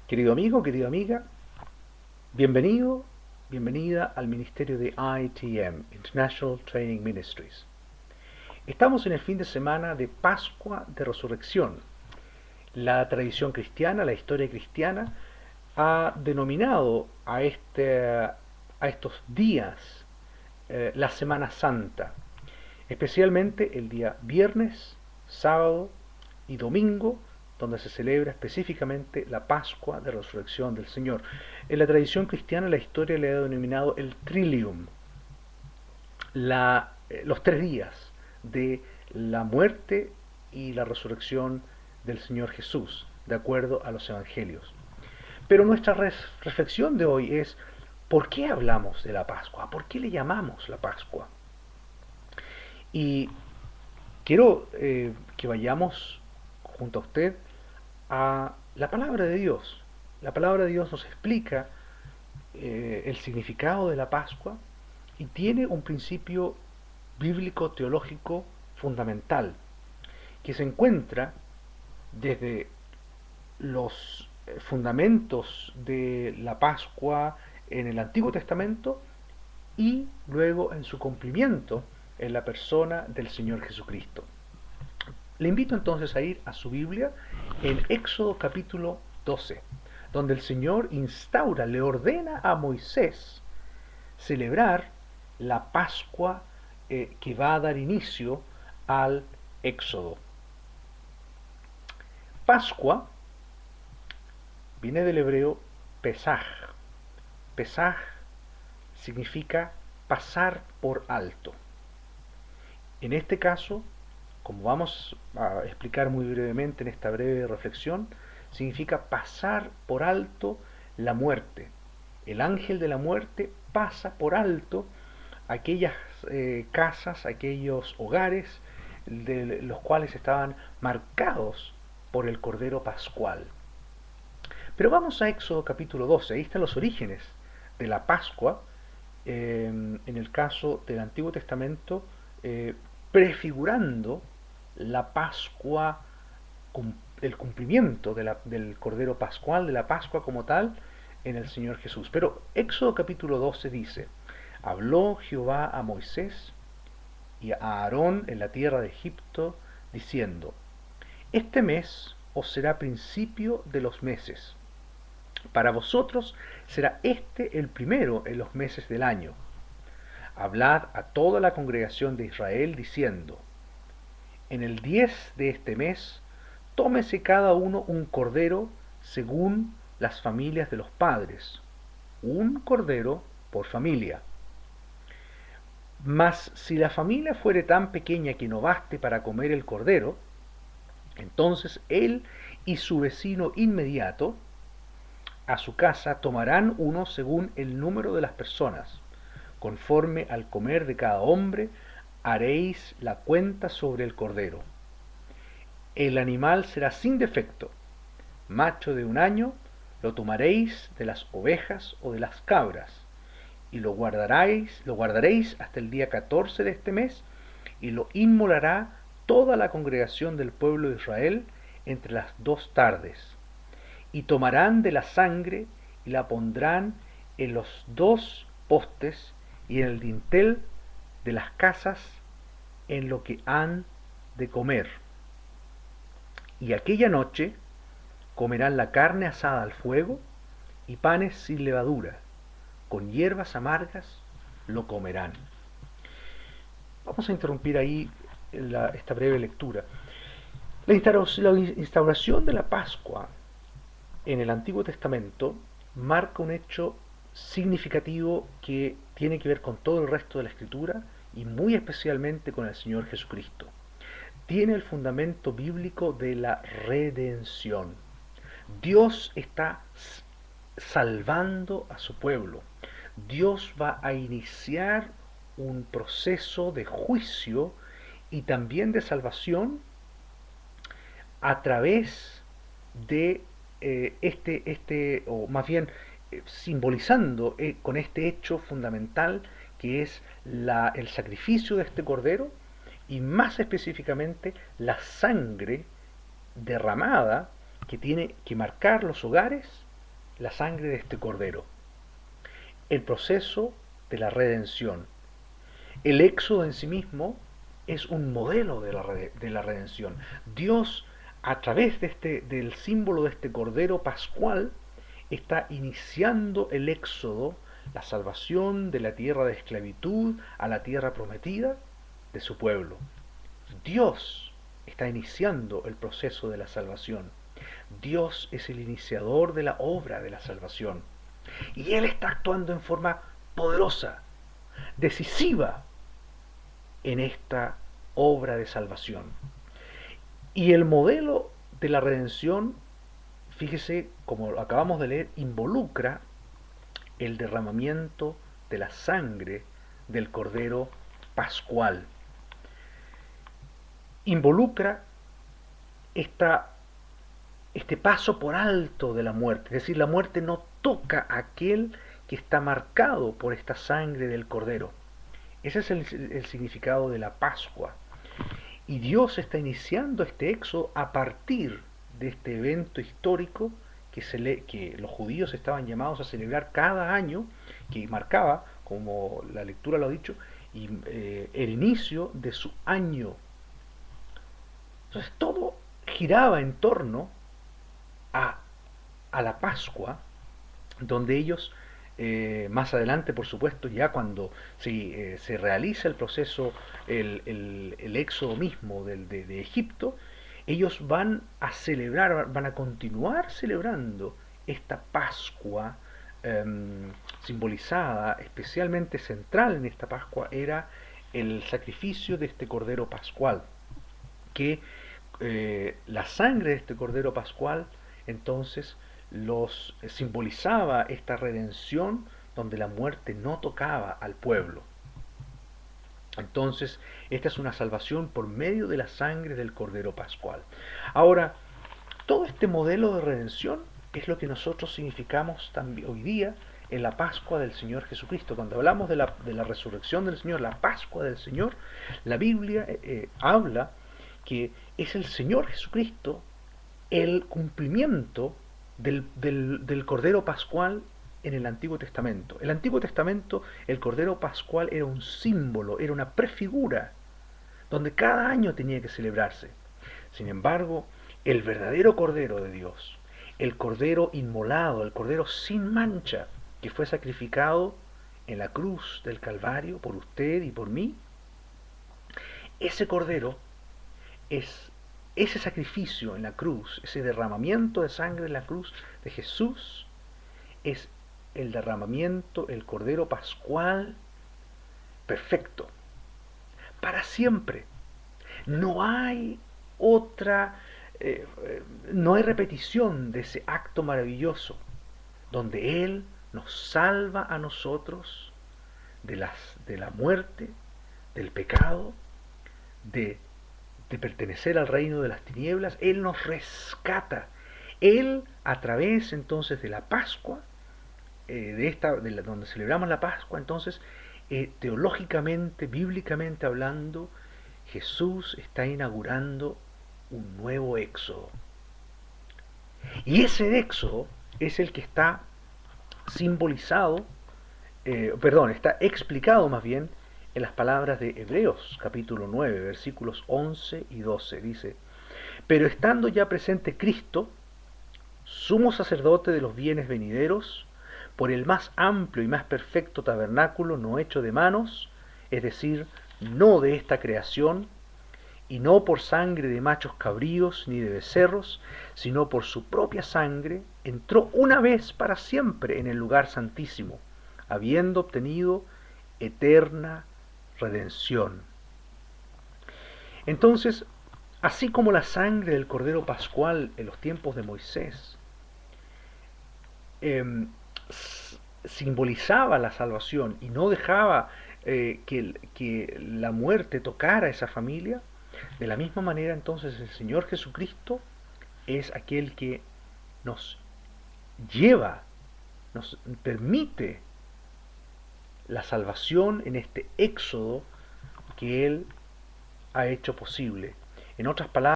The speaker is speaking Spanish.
Querido amigo, querida amiga, bienvenido, bienvenida al ministerio de ITM, International Training Ministries. Estamos en el fin de semana de Pascua de Resurrección. La tradición cristiana, la historia cristiana, ha denominado a estos días la Semana Santa, especialmente el día viernes, sábado y domingo, donde se celebra específicamente la Pascua de Resurrección del Señor. En la tradición cristiana la historia le ha denominado el Trilium, los 3 días de la muerte y la resurrección del Señor Jesús, de acuerdo a los evangelios. Pero nuestra reflexión de hoy es, ¿por qué hablamos de la Pascua? ¿Por qué le llamamos la Pascua? Y quiero que vayamos junto a usted a la palabra de Dios. La palabra de Dios nos explica el significado de la Pascua y tiene un principio bíblico teológico fundamental que se encuentra desde los fundamentos de la Pascua en el Antiguo Testamento y luego en su cumplimiento en la persona del Señor Jesucristo. Le invito entonces a ir a su Biblia en Éxodo capítulo 12, donde el Señor instaura, le ordena a Moisés celebrar la Pascua que va a dar inicio al Éxodo. Pascua viene del hebreo Pesaj. Pesaj significa pasar por alto. En este caso, como vamos a explicar muy brevemente en esta breve reflexión, significa pasar por alto la muerte. El ángel de la muerte pasa por alto aquellas casas, aquellos hogares de los cuales estaban marcados por el Cordero Pascual. Pero vamos a Éxodo capítulo 12, ahí están los orígenes de la Pascua, en el caso del Antiguo Testamento, prefigurando la Pascua, el cumplimiento del Cordero Pascual, de la Pascua como tal, en el Señor Jesús. Pero Éxodo capítulo 12 dice, habló Jehová a Moisés y a Aarón en la tierra de Egipto, diciendo, este mes os será principio de los meses. Para vosotros será este el primero en los meses del año. Hablad a toda la congregación de Israel, diciendo, en el 10 de este mes, tómese cada uno un cordero según las familias de los padres, un cordero por familia. Mas si la familia fuere tan pequeña que no baste para comer el cordero, entonces él y su vecino inmediato a su casa tomarán uno según el número de las personas. Conforme al comer de cada hombre, haréis la cuenta sobre el cordero. El animal será sin defecto, macho de 1 año, lo tomaréis de las ovejas o de las cabras, y lo guardaréis hasta el día 14 de este mes, y lo inmolará toda la congregación del pueblo de Israel entre las 2 tardes. Y tomarán de la sangre y la pondrán en los 2 postes y en el dintel de las casas en lo que han de comer. Y aquella noche comerán la carne asada al fuego y panes sin levadura, con hierbas amargas lo comerán. Vamos a interrumpir ahí esta breve lectura. La instauración de la Pascua en el Antiguo Testamento marca un hecho significativo que tiene que ver con todo el resto de la Escritura y muy especialmente con el Señor Jesucristo. Tiene el fundamento bíblico de la redención. Dios está salvando a su pueblo. Dios va a iniciar un proceso de juicio y también de salvación a través de o más bien simbolizando con este hecho fundamental que es el sacrificio de este cordero y más específicamente la sangre derramada que tiene que marcar los hogares la sangre de este cordero, el proceso de la redención. El éxodo en sí mismo es un modelo de la redención. Dios, a través del símbolo de este cordero pascual, está iniciando el éxodo, la salvación de la tierra de esclavitud a la tierra prometida de su pueblo. Dios está iniciando el proceso de la salvación. Dios es el iniciador de la obra de la salvación. Y Él está actuando en forma poderosa, decisiva en esta obra de salvación. Y el modelo de la redención, fíjese, como lo acabamos de leer, involucra el derramamiento de la sangre del Cordero Pascual. Involucra esta, este paso por alto de la muerte, es decir, la muerte no toca a aquel que está marcado por esta sangre del Cordero. Ese es el significado de la Pascua. Y Dios está iniciando este éxodo a partir de este evento histórico que los judíos estaban llamados a celebrar cada año, que marcaba, como la lectura lo ha dicho, el inicio de su año. Entonces todo giraba en torno a, a la Pascua, donde ellos, más adelante, por supuesto, ya cuando se realiza el proceso, el éxodo mismo de Egipto, ellos van a celebrar, van a continuar celebrando esta Pascua, simbolizada, especialmente central en esta Pascua, era el sacrificio de este Cordero Pascual, que la sangre de este Cordero Pascual entonces los simbolizaba esta redención donde la muerte no tocaba al pueblo. Entonces, esta es una salvación por medio de la sangre del Cordero Pascual. Ahora, todo este modelo de redención es lo que nosotros significamos también hoy día en la Pascua del Señor Jesucristo. Cuando hablamos de la resurrección del Señor, la Pascua del Señor, la Biblia habla que es el Señor Jesucristo el cumplimiento del Cordero Pascual en el Antiguo Testamento. El Antiguo Testamento, el Cordero Pascual era un símbolo, era una prefigura, donde cada año tenía que celebrarse. Sin embargo, el verdadero Cordero de Dios, el Cordero inmolado, el Cordero sin mancha, que fue sacrificado en la cruz del Calvario por usted y por mí, ese Cordero es ese sacrificio en la cruz, ese derramamiento de sangre en la cruz de Jesús, es el derramamiento, el Cordero Pascual perfecto, para siempre. No hay otra, no hay repetición de ese acto maravilloso, donde Él nos salva a nosotros de la muerte, del pecado, de pertenecer al reino de las tinieblas. Él nos rescata. Él, a través entonces de la Pascua, donde celebramos la Pascua, entonces, teológicamente, bíblicamente hablando, Jesús está inaugurando un nuevo éxodo. Y ese éxodo es el que está simbolizado, está explicado más bien en las palabras de Hebreos capítulo 9, versículos 11 y 12. Dice: pero estando ya presente Cristo, sumo sacerdote de los bienes venideros, por el más amplio y más perfecto tabernáculo no hecho de manos, es decir, no de esta creación, y no por sangre de machos cabríos ni de becerros, sino por su propia sangre, entró una vez para siempre en el lugar santísimo, habiendo obtenido eterna redención. Entonces, así como la sangre del Cordero Pascual en los tiempos de Moisés simbolizaba la salvación y no dejaba que la muerte tocara a esa familia, de la misma manera entonces el Señor Jesucristo es aquel que nos lleva, nos permite la salvación en este éxodo que Él ha hecho posible. En otras palabras,